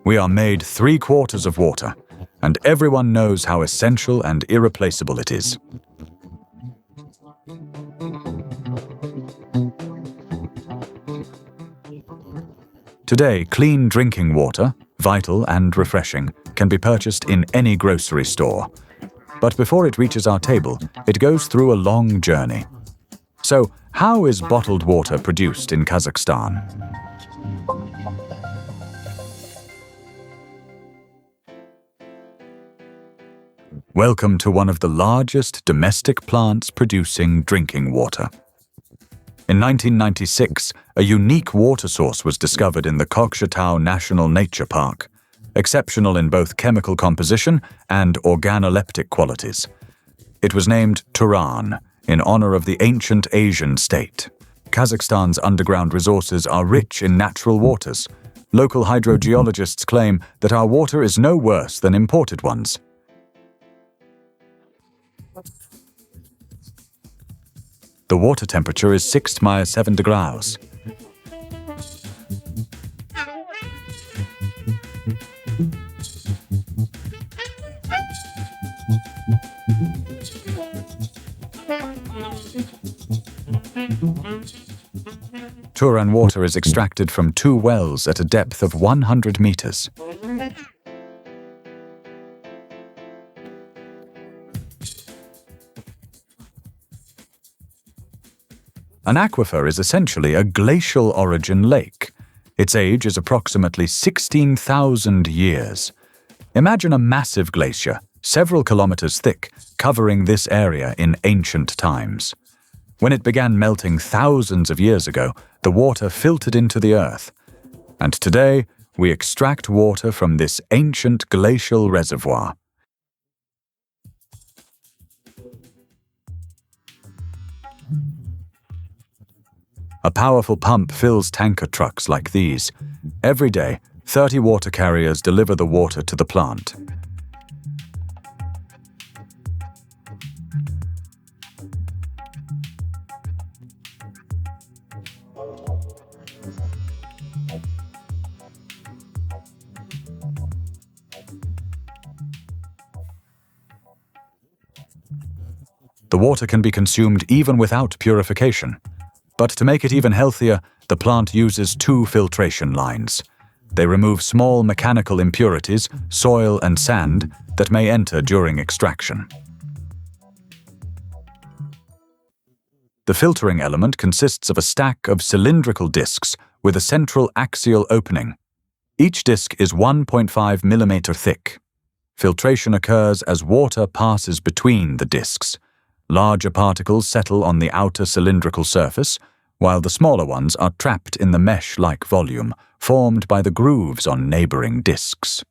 We are made 3/4 of water, and everyone knows how essential and irreplaceable it is. Today, clean drinking water, vital and refreshing, can be purchased in any grocery store. But before it reaches our table, it goes through a long journey. So, how is bottled water produced in Kazakhstan? Welcome to one of the largest domestic plants producing drinking water. In 1996, a unique water source was discovered in the Kazakhstan National Nature Park, exceptional in both chemical composition and organoleptic qualities. It was named Turan, in honor of the ancient Asian state. Kazakhstan's underground resources are rich in natural waters. Local hydrogeologists claim that our water is no worse than imported ones. The water temperature is 6-7 degrees. Turan water is extracted from 2 wells at a depth of 100 meters. An aquifer is essentially a glacial origin lake. Its age is approximately 16,000 years. Imagine a massive glacier, several kilometers thick, covering this area in ancient times. When it began melting thousands of years ago, the water filtered into the earth. And today, we extract water from this ancient glacial reservoir. A powerful pump fills tanker trucks like these. Every day, 30 water carriers deliver the water to the plant. The water can be consumed even without purification. But to make it even healthier, the plant uses 2 filtration lines. They remove small mechanical impurities, soil and sand, that may enter during extraction. The filtering element consists of a stack of cylindrical discs with a central axial opening. Each disc is 1.5 millimeter thick. Filtration occurs as water passes between the discs. Larger particles settle on the outer cylindrical surface, while the smaller ones are trapped in the mesh-like volume formed by the grooves on neighboring discs.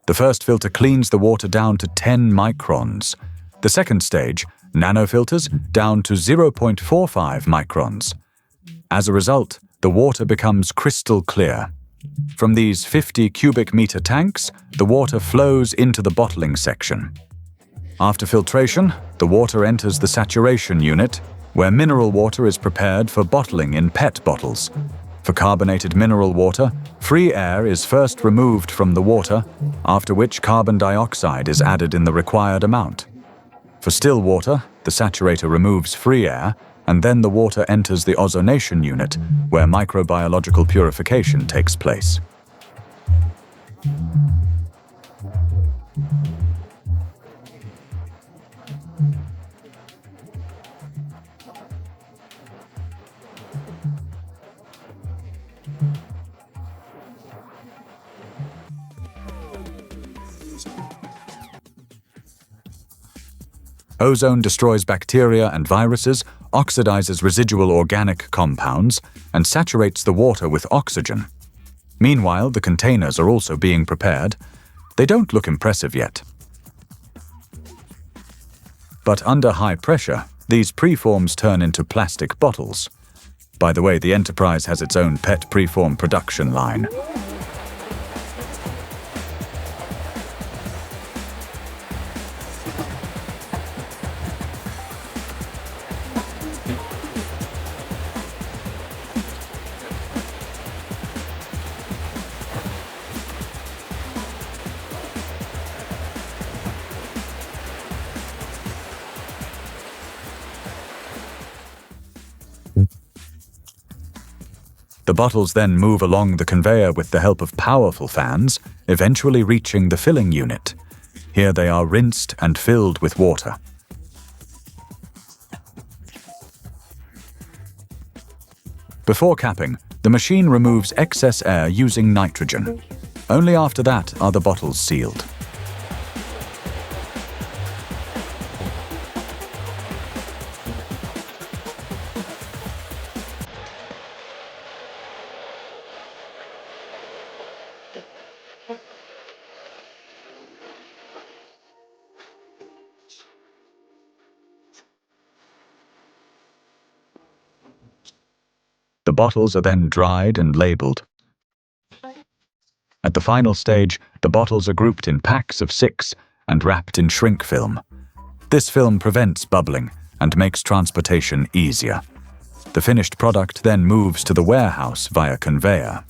The first filter cleans the water down to 10 microns. The second stage, nanofilters, down to 0.45 microns. As a result, the water becomes crystal clear. From these 50 cubic meter tanks, the water flows into the bottling section. After filtration, the water enters the saturation unit, where mineral water is prepared for bottling in PET bottles. For carbonated mineral water, free air is first removed from the water, after which carbon dioxide is added in the required amount. For still water, the saturator removes free air, and then the water enters the ozonation unit, where microbiological purification takes place. Ozone destroys bacteria and viruses, oxidizes residual organic compounds, and saturates the water with oxygen. Meanwhile, the containers are also being prepared. They don't look impressive yet. But under high pressure, these preforms turn into plastic bottles. By the way, the enterprise has its own PET preform production line. The bottles then move along the conveyor with the help of powerful fans, eventually reaching the filling unit. Here they are rinsed and filled with water. Before capping, the machine removes excess air using nitrogen. Only after that are the bottles sealed. The bottles are then dried and labeled. At the final stage, the bottles are grouped in packs of 6 and wrapped in shrink film. This film prevents bubbling and makes transportation easier. The finished product then moves to the warehouse via conveyor.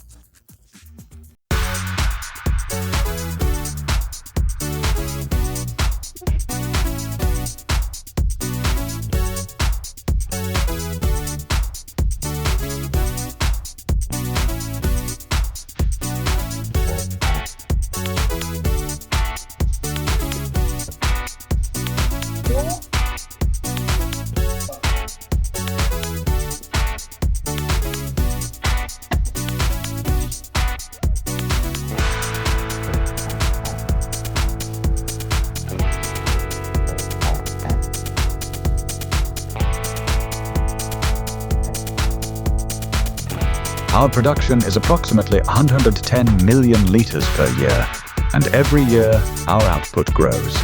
Our production is approximately 110 million litres per year, and every year our output grows.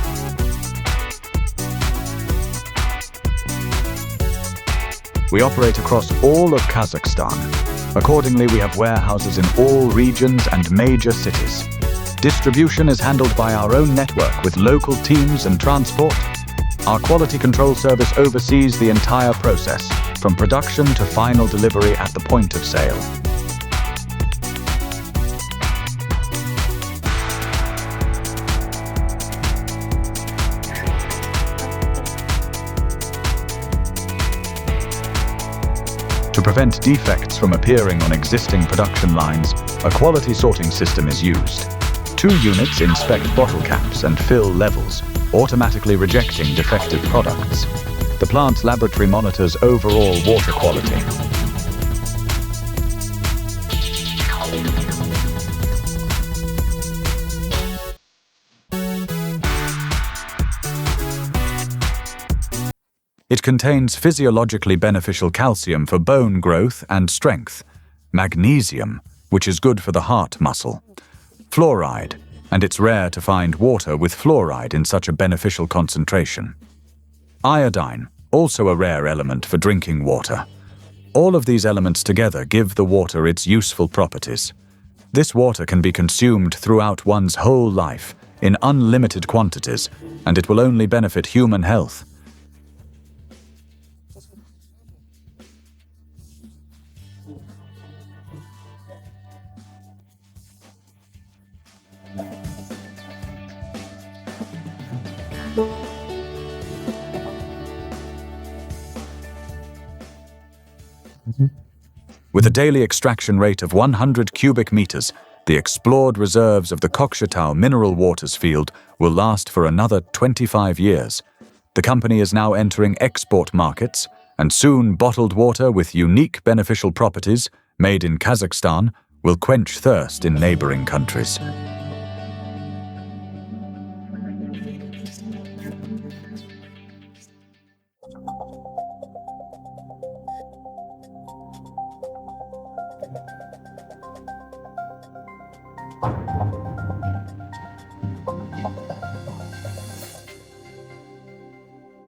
We operate across all of Kazakhstan. Accordingly, we have warehouses in all regions and major cities. Distribution is handled by our own network with local teams and transport. Our quality control service oversees the entire process, from production to final delivery at the point of sale. To prevent defects from appearing on existing production lines, a quality sorting system is used. 2 units inspect bottle caps and fill levels, automatically rejecting defective products. The plant's laboratory monitors overall water quality. It contains physiologically beneficial calcium for bone growth and strength, magnesium, which is good for the heart muscle, fluoride, and it's rare to find water with fluoride in such a beneficial concentration. Iodine, also a rare element for drinking water. All of these elements together give the water its useful properties. This water can be consumed throughout one's whole life, in unlimited quantities, and it will only benefit human health. With a daily extraction rate of 100 cubic meters, the explored reserves of the Kokshetau mineral waters field will last for another 25 years. The company is now entering export markets, and soon bottled water with unique beneficial properties, made in Kazakhstan, will quench thirst in neighboring countries.